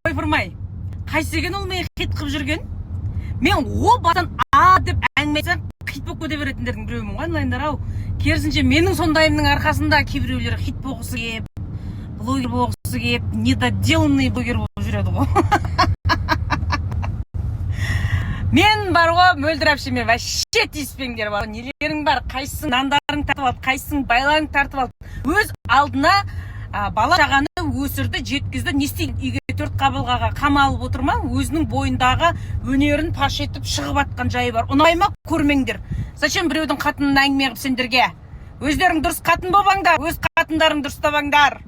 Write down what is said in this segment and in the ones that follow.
ойпырмай. Қайсеген ол мен хит қып жүрген? Мен о батан деп әңгіме айтсам хит болып кете беретіндердің біреуімін ғой айналайындар ау. Керісінше менің сондайымның арқасында кейбіреулер хит болғысы кеп, блогер болғысы кеп, недоделанный блогер болып жүреді ғой. Мен бар ғой, мөлдір әпшеме вообще тиіспеңдер бар. Нелерің бар, қайсың нандарың тартып алды, қайсың байларың тартып алды. Өз алдына бала шағаны өсірді, жеткізді. Не істейді? Үйге 4 қабылғаға қамалып отыр ма? Өзінің бойындағы өнерін паш етіп шығып атқан жайы бар. Ұнай ма? Көрмеңдер. Зачем біреудің қатынын әңгіме қылып сендерге? Өздерің дұрыс қатын болбаңдар, өз қатындарың дұрыстабаңдар.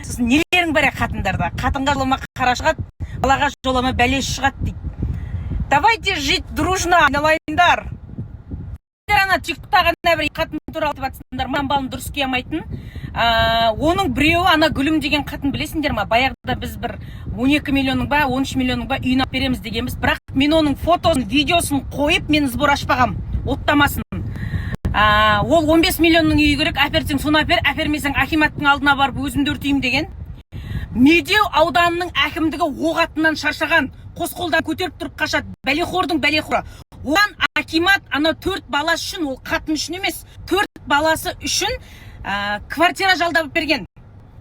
Сосын нелерің бар қатындарда? Қатынға жолама қара шығады, балаға жолама бәле шығады дейді. Давайте жить дружно, айналайындар. Ана тиктоктағы бір қатын туралы айтып жатсыңдар, маған балым дұрыс киямайтын. Оның біреуі ана Гүлім деген қатын білесіңдер ма? Баяғыда біз бір 12 миллионның ба, 13 миллионның ба үйін алып береміз дегенбіз. Бірақ мен оның фотосын, видеосын қойып, мен сбор ашпағам, оттамасын. Ол 15 миллионның үйі керек, әперсең соны әпермесең Акиматтың алдына барып өзімді өртеймін деген. Медеу ауданының әкімдігі оғатынан шаршаған, қос қолдан көтеріп тұрып қашады. Бәлеқордың бәлеқоры. Оған Акимат ана 4 баласы үшін, ол қатын үшін емес, 4 баласы үшін квартира жалдап берген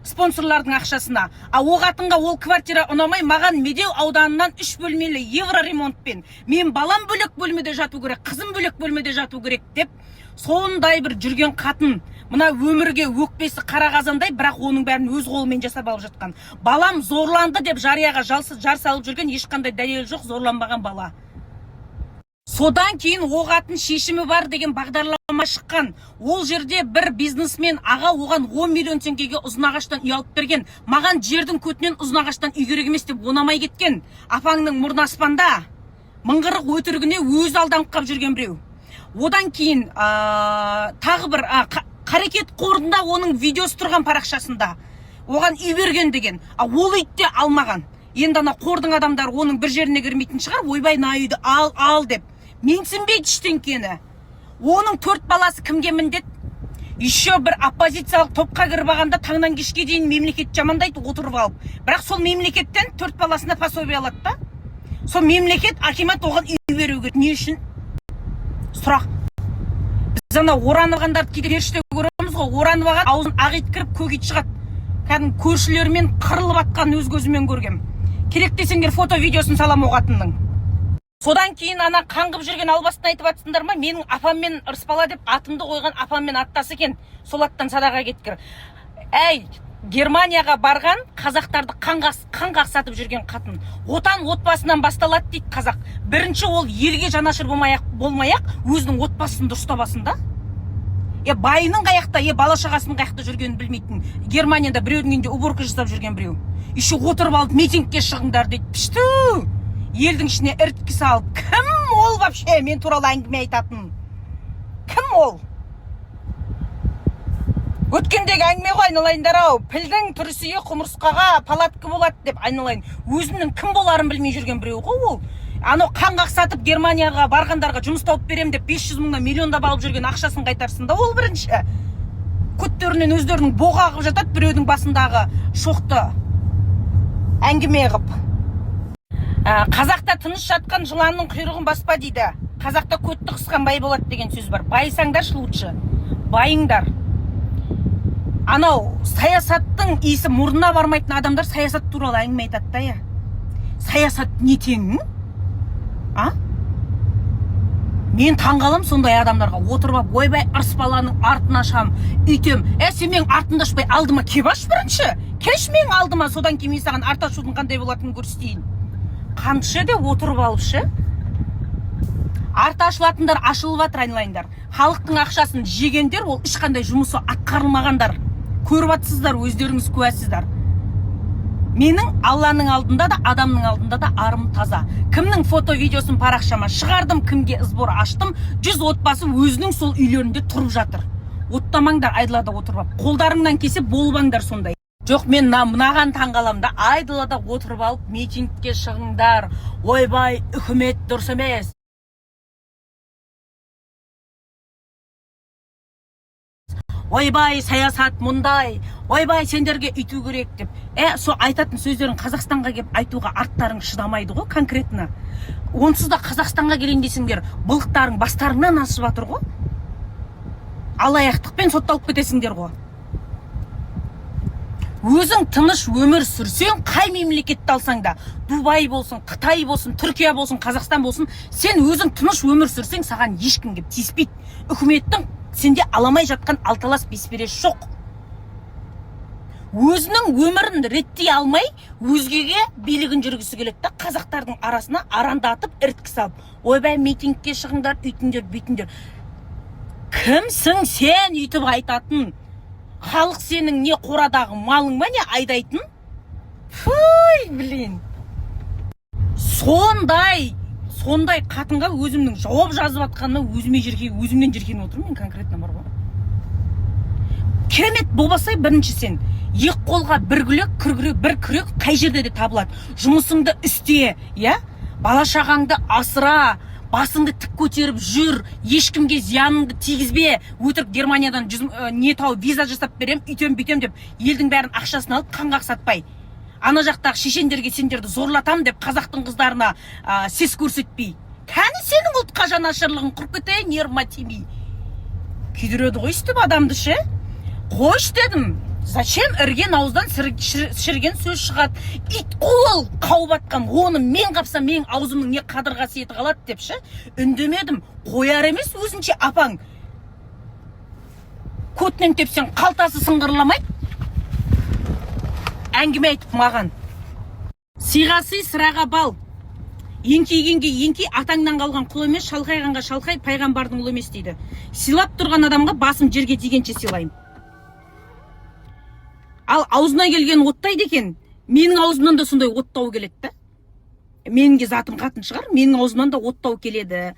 спонсорлардың ақшасына. Оғатынға ол квартира ұнамай, маған Медеу ауданынан 3 бөлмелі евро ремонтпен, мен балам бөлек бөлмеде жату керек, қызым бөлек бөлмеде жату керек деп, сондай бір жүрген қатын. Мына өмірге өкпесі қара қазандай, бірақ оның бәрін өз қолымен жасап алып жатқан. Балам зорланды деп жарияға жар салып жүрген, ешқандай дәлел жоқ, зорланбаған бала. Содан кейін оғатын шешімі бар деген бағдарлама шыққан. Ол жерде бір бизнесмен аға оған 10 миллион теңгеге ұзынағаштан үй алып берген. Маған жердің көтінен ұзынағаштан үй керек емес деп онамай кеткен. Апаңның мұрны аспанда, мыңғырық өтірігіне өз алданып қап жүрген біреу. Одан кейін тағы бір қарекет қорында оның видеосы тұрған парақшасында оған үй берген деген. Ол үйді алмаған. Енді ана қордың адамдар оның бір жеріне кірмейтін шығар, ойбай на үйді ал деп. Менсінбейді іштеңкені. Оның 4 баласы кімге міндет? Еще бір оппозициялық топқа кіріп алғанда таңнан кешке дейін мемлекет жамандайды отырып алып. Бірақ сол мемлекеттен 4 баласына пособие алады да. Сол мемлекет Акимат оған үй беру керек. Не үшін? Сұрақ. Біз ана оранығандарды кейде періште көреміз ғой. Оранып алған аузын ақ ит кіріп көк ит шығады. Кәдімгі көршілермен қырылып атқан өз көзімен көргем. Керек десеңдер фото видеосын салам оғатынның. Содан кейін ана қаңғып жүрген албастын айтып атсыңдар ма? Менің апаммен ырыспала деп атымды қойған апаммен аттасы екен. Сол аттан садаға кеткір. Әй, Германияға барған қазақтарды қанғақсатып жүрген қатын. Отан отбасынан басталады дейді қазақ. Бірінші ол елге жанашыр болмаяқ, өзінің отбасын дұрыстабасын да. Байының қаяқта, бала шағасының қаяқта жүргенін білмейтін. Германияда біреудің үйінде уборка жасап жүрген біреу. Еще отырып алып митингке шығыңдар дейді. Пішту! Елдің ішіне ірткі салып. Кім ол вообще мен туралы әңгіме айтатын? Кім ол? Өткендегі әңгіме ғой айналайындар ау. Пілдің түрісіе құмырсқаға палаткі болады деп айналайын. Өзінің кім боларын білмей жүрген біреу ғой ол. Ано қанғақсатып Германияға барғандарға жұмыс тауып берем деп 500 мыңнан миллиондап алып жүрген ақшасын қайтарсын да ол бірінші. Көттерінен өздерінің боғағып жатады біреудің басындағы шоқты әңгіме ғып. Қазақта тыныш жатқан жыланның құйрығын баспа дейді. Қазақта көтті қысқан бай болады деген сөз бар. Байсаңдар лучше. Байыңдар. Анау саясаттың иісі мұрнына бармайтын адамдар саясат туралы әңгіме айтады да я. Саясат не теңің? Мен таңғалам сондай адамдарға отырып ойбай ырыспаланың артына шам, үйтем. Сен менің артында ашпай алдыма кеп аш бірінші. Кеш менің алдыма, содан кейін мен саған арт ашудың қандай болатынын көрсетейін. Қаншы де отырып алыпшы. Арт ашылатындар ашылып жатыр айналайындар. Халықтың ақшасын жегендер, ол ешқандай жұмысы атқарылмағандар. Көріп атсыздар, өздеріңіз куәсіздар. Менің Алланың алдында да, адамның алдында да арым таза. Кімнің фото-видеосын парақшама шығардым, кімге ызбор аштым, 100 отбасы өзінің сол үйлерінде тұрып жатыр. Оттамаңдар айдылада отырып. Қолдарыңнан кесе болбаңдар сондай. Жоқ, мен мынаған таңғаламда айдылада отырып алып митингке шығыңдар. Ойбай, үкімет дұрыс емес. ойбай саясат мұндай, ойбай сендерге үйту керек деп. Со айтатын сөздерін Қазақстанға келіп айтуға арттарың шыдамайды ғой конкретно. Онсыз да Қазақстанға келейін десеңдер, былықтарың бастарыңнан асып жатыр ғой. Алаяқтықпен сотталып кетесіңдер ғой. Өзің тыныш өмір сүрсең, қай мемлекетті алсаң да, Дубай болсын, Қытай болсын, Түркия болсын, Қазақстан болсын, сен өзің тыныш өмір сүрсең, саған ешкім келіп тиіспейді. Үкіметтің сенде аламай жатқан алталас бесперес жоқ. Өзінің өмірін реттей алмай, өзгеге билігін жүргісі келеді да, қазақтардың арасына арандатып, іріткі салып, ойбай митингке шығыңдар, үйтіндер, бүйтіндер. Кімсің сен үйтіп айтатын? Халық сенің не қорадағы малың ба, не айдайтын? Фуй, блин. Сондай қатынға өзімнің жауап жазып атқанына өзімнен жеркеніп отырмын, мен конкретно бар ғой. Керемет болбасай, бірінші сен екі қолға бір күлек, бір күрек қай жерде де табылады. Жұмысыңды үсте, бала шағаңды асыра, басыңды тік көтеріп жүр, ешкімге зияныңды тигізбе. Өтірік Германиядан не тауып виза жасап берем, үйтем-бүйтем деп, елдің бәрін ақшасын алып қаңғақ сатпай. Ана жақтағы шешендерге сендерді зорлатам деп, қазақтың қыздарына сес көрсетпей. Кәні сенің ұлтқа жанашырлығың құрып кетей, нервыма тимей. Күйдіреді ғой істіп адамды ше? Қойш дедім. Зачем ірген ауыздан шірген сөз шығады? Ит қол қауып атқан, оны мен қапсам, мен аузымның не қадір қасиеті қалады деп ше? Үндемедім. Қояр емес өзінше апаң. Көтінен тепсең қалтасы сыңғырламайды. Әңгіме айтып маған. Сыйға сый, сыраға бал. Еңкейгенге еңкей, атаңнан қалған құл емес, шалқайғанға шалқай, пайғамбардың ұлы емес дейді. Сыйлап тұрған адамға басым жерге тигенше сыйлайын. Ал аузына келген оттайды екен, менің аузымнан да сондай оттау келеді да. Менің де затым қатын шығар, менің аузымнан да оттау келеді.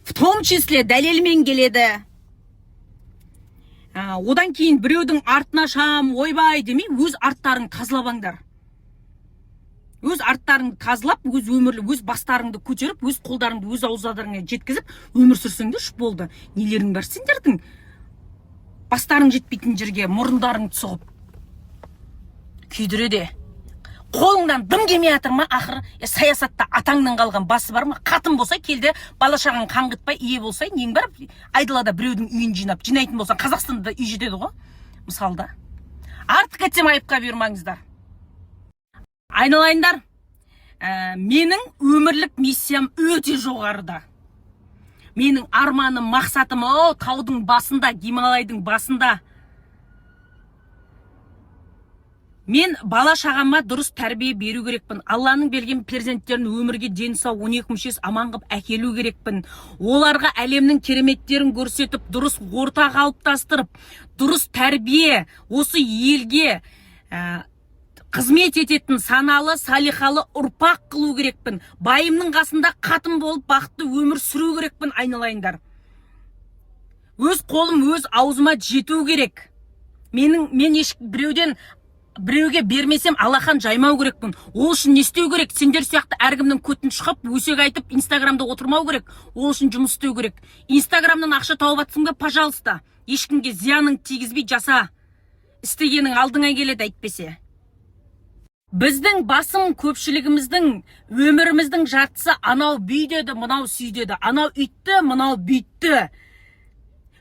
В том числе дәлелмен келеді. Одан кейін біреудің артына шам, ойбай демей, өз арттарың тазлабаңдар. Өз арттарыңды тазлап, өз өмірлі, өз бастарыңды көтеріп, өз қолдарыңды өз ауыздарыңа жеткізіп, өмір сүрсеңдер шып болды. Нелерің бар сендердің? Бастарың жетпейтін жерге мұрындарың сұғып. Күйдіреде. Қолыңдан дым кемей атыр ма, ақыры саясатта атаңнан қалған басы бар ма? Қатын болса келді, бала шағаң қаңғытпай, ие болсай, нең бар? Айдалада біреудің үйін жинайтын болсан, Қазақстанда үй жетеді ғой. Мысалда. Артық кетсем айыпқа бұйырмаңыздар. Айналайындар, менің өмірлік миссиям өте жоғарыда. Менің арманым, мақсатым, таудың басында, Гималайдың басында. Мен бала шағама дұрыс тәрбие беру керекпін. Алланың берген перзенттерін өмірге дені сау 12 мүшес аман қылып әкелу керекпін. Оларға әлемнің кереметтерін көрсетіп, дұрыс орта қалыптастырып, дұрыс тәрбие, осы елге қызмет ететін саналы, салихалы ұрпақ қылу керекпін. Байымның қасында қатын болып, бақытты өмір сүру керекпін, айналайындар. Өз қолым өз аузыма жету керек. Мен біреуге бермесем Аллахан жаймау керекпін. Ол үшін не істеу керек? Сендер сияқты әркімнің көтін шығып, өсек айтып, Инстаграмда отырмау керек. Ол үшін жұмыс істеу керек. Инстаграмнан ақша тауып атсың ба, пожалуйста. Ешкімге зияның тигізбей жаса. Істегенің алдыңа келеді әйтпесе. Біздің басым көпшілігіміздің өміріміздің жартысы анау бүйдеді, мынау сүйдеді. Анау үйтті, мынау бүйтті.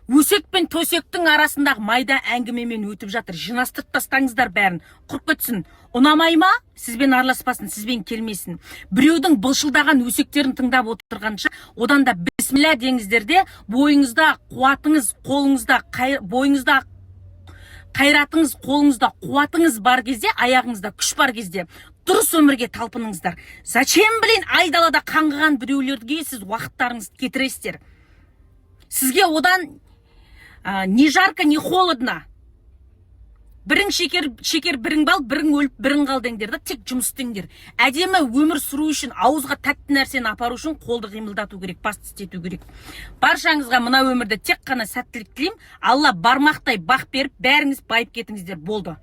Өсек пен төсектің арасындағы майда әңгімемен өтіп жатыр. Жинастырып тастаңыздар бәрін. Құрып кетсін. Ұнамай ма? Сізбен араласпасын, сізбен келмесін. Біреудің былшылдаған өсектерін тыңдап отырғанша, одан да бісміллә деңіздерде, бойыңызда қуатыңыз, қолыңызда, бойыңызда қайратыңыз, қолыңызда қуатыңыз бар кезде, аяғыңызда күш бар кезде, дұрыс өмірге талпыныңыздар. Зачем, айдалада қаңғыған біреулерге сіз уақыттарыңызды кетіресіздер? Сізге одан не жарко, не холодно. Бірің шекер, бірің бал, бірің өліп, бірің қалдыңдар да, тек жұмыс істеңдер. Әдемі өмір сүру үшін, ауызға тәтті нәрсені апару үшін қолды қимылдату керек, басты істету керек. Баршаңызға мына өмірде тек қана сәттілік тілеймін. Алла бармақтай бақ беріп, бәріңіз байып кетіңіздер, болды.